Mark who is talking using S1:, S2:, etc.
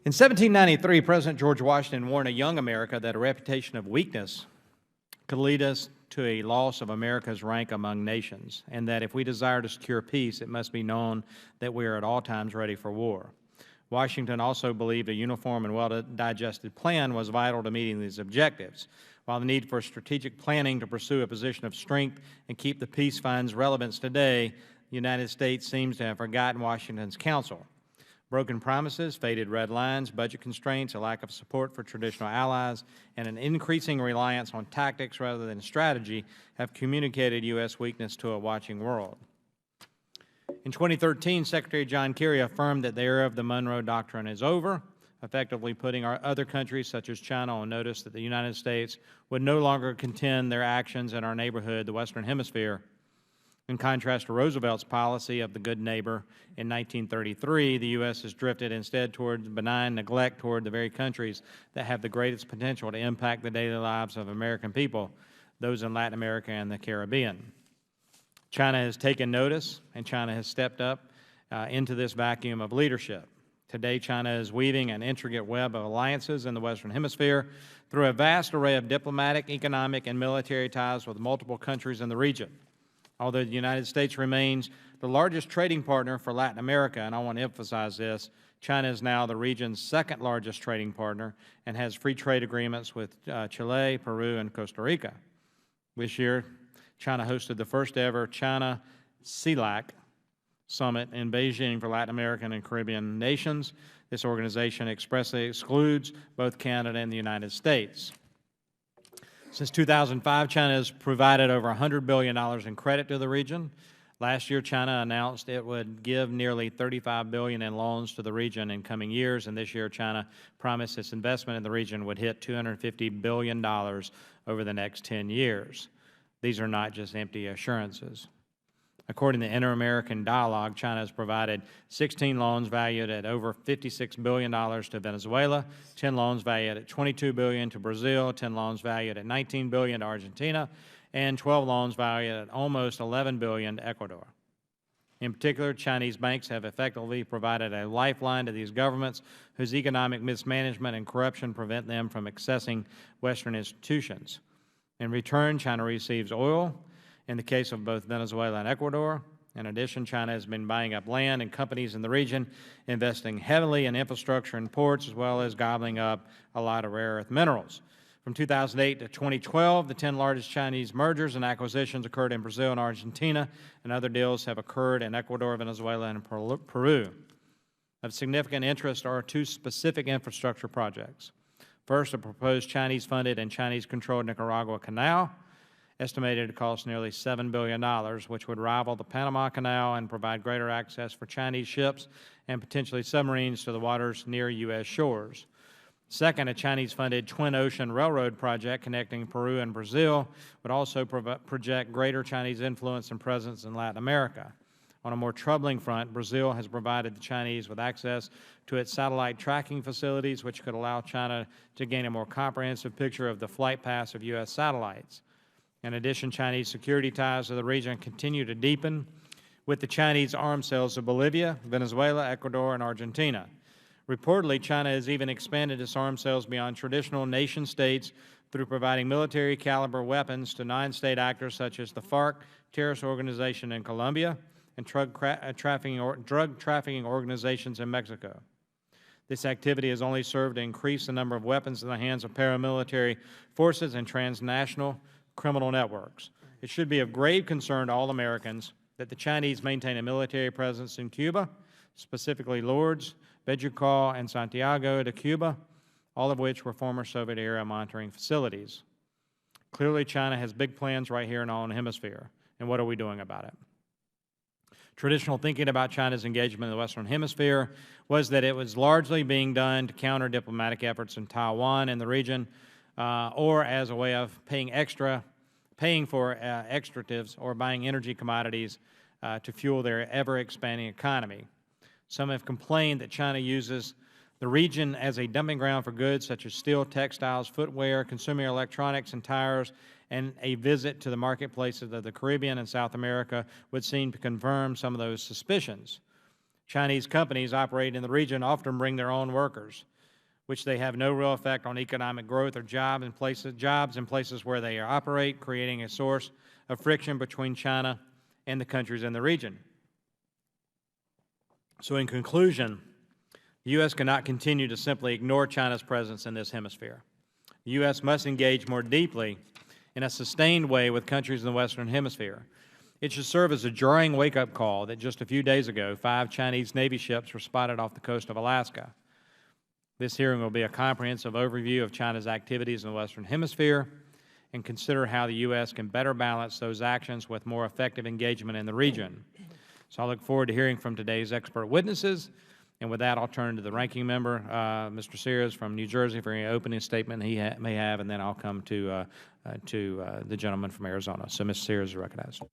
S1: In 1793, President George Washington warned a young America that a reputation of weakness could lead us to a loss of America's rank among nations, and that if we desire to secure peace, it must be known that we are at all times ready for war. Washington also believed a uniform and well-digested plan was vital to meeting these objectives. While the need for strategic planning to pursue a position of strength and keep the peace finds relevance today, the United States seems to have forgotten Washington's counsel. Broken promises, faded red lines, budget constraints, a lack of support for traditional allies, and an increasing reliance on tactics rather than strategy have communicated U.S. weakness to a watching world. In 2013, Secretary John Kerry affirmed that the era of the Monroe Doctrine is over, effectively putting our other countries, such as China, on notice that the United States would no longer contend their actions in our neighborhood, the Western Hemisphere. In contrast to Roosevelt's policy of the good neighbor in 1933, the U.S. has drifted instead toward benign neglect toward the very countries that have the greatest potential to impact the daily lives of American people, those in Latin America and the Caribbean. China has taken notice, and China has stepped up into this vacuum of leadership. Today, China is weaving an intricate web of alliances in the Western Hemisphere through a vast array of diplomatic, economic, and military ties with multiple countries in the region. Although the United States remains the largest trading partner for Latin America, and I want to emphasize this, China is now the region's second largest trading partner and has free trade agreements with Chile, Peru, and Costa Rica. This year, China hosted the first ever China CELAC Summit in Beijing for Latin American and Caribbean nations. This organization expressly excludes both Canada and the United States. Since 2005, China has provided over $100 billion in credit to the region. Last year, China announced it would give nearly $35 billion in loans to the region in coming years, and this year China promised its investment in the region would hit $250 billion over the next 10 years. These are not just empty assurances. According to the Inter-American Dialogue, China has provided 16 loans valued at over $56 billion to Venezuela, 10 loans valued at $22 billion to Brazil, 10 loans valued at $19 billion to Argentina, and 12 loans valued at almost $11 billion to Ecuador. In particular, Chinese banks have effectively provided a lifeline to these governments whose economic mismanagement and corruption prevent them from accessing Western institutions. In return, China receives oil, in the case of both Venezuela and Ecuador. In addition, China has been buying up land and companies in the region, investing heavily in infrastructure and ports, as well as gobbling up a lot of rare earth minerals. From 2008 to 2012, the 10 largest Chinese mergers and acquisitions occurred in Brazil and Argentina, and other deals have occurred in Ecuador, Venezuela, and Peru. Of significant interest are two specific infrastructure projects. First, a proposed Chinese-funded and Chinese-controlled Nicaragua Canal, estimated to cost nearly $7 billion, which would rival the Panama Canal and provide greater access for Chinese ships and potentially submarines to the waters near U.S. shores. Second, a Chinese-funded Twin Ocean Railroad project connecting Peru and Brazil would also project greater Chinese influence and presence in Latin America. On a more troubling front, Brazil has provided the Chinese with access to its satellite tracking facilities, which could allow China to gain a more comprehensive picture of the flight paths of U.S. satellites. In addition, Chinese security ties to the region continue to deepen with the Chinese arms sales to Bolivia, Venezuela, Ecuador, and Argentina. Reportedly, China has even expanded its arms sales beyond traditional nation states through providing military-caliber weapons to non-state actors such as the FARC terrorist organization in Colombia and drug trafficking organizations in Mexico. This activity has only served to increase the number of weapons in the hands of paramilitary forces and transnational criminal networks. It should be of grave concern to all Americans that the Chinese maintain a military presence in Cuba, specifically Lourdes, Bejucal, and Santiago de Cuba, all of which were former Soviet-era monitoring facilities. Clearly, China has big plans right here in the Northern Hemisphere, and what are we doing about it? Traditional thinking about China's engagement in the Western Hemisphere was that it was largely being done to counter diplomatic efforts in Taiwan and the region, or as a way of paying for extractives or buying energy commodities to fuel their ever-expanding economy. Some have complained that China uses the region as a dumping ground for goods such as steel, textiles, footwear, consumer electronics, and tires, and a visit to the marketplaces of the Caribbean and South America would seem to confirm some of those suspicions. Chinese companies operating in the region often bring their own workers, which they have no real effect on economic growth or jobs in places where they operate, creating a source of friction between China and the countries in the region. So in conclusion, the U.S. cannot continue to simply ignore China's presence in this hemisphere. The U.S. must engage more deeply in a sustained way with countries in the Western Hemisphere. It should serve as a jarring wake-up call that just a few days ago, 5 Chinese Navy ships were spotted off the coast of Alaska. This hearing will be a comprehensive overview of China's activities in the Western Hemisphere and consider how the U.S. can better balance those actions with more effective engagement in the region. So I look forward to hearing from today's expert witnesses. And with that, I'll turn to the ranking member, Mr. Sears from New Jersey, for any opening statement he may have, and then I'll come to the gentleman from Arizona. So, Mr. Sears is recognized.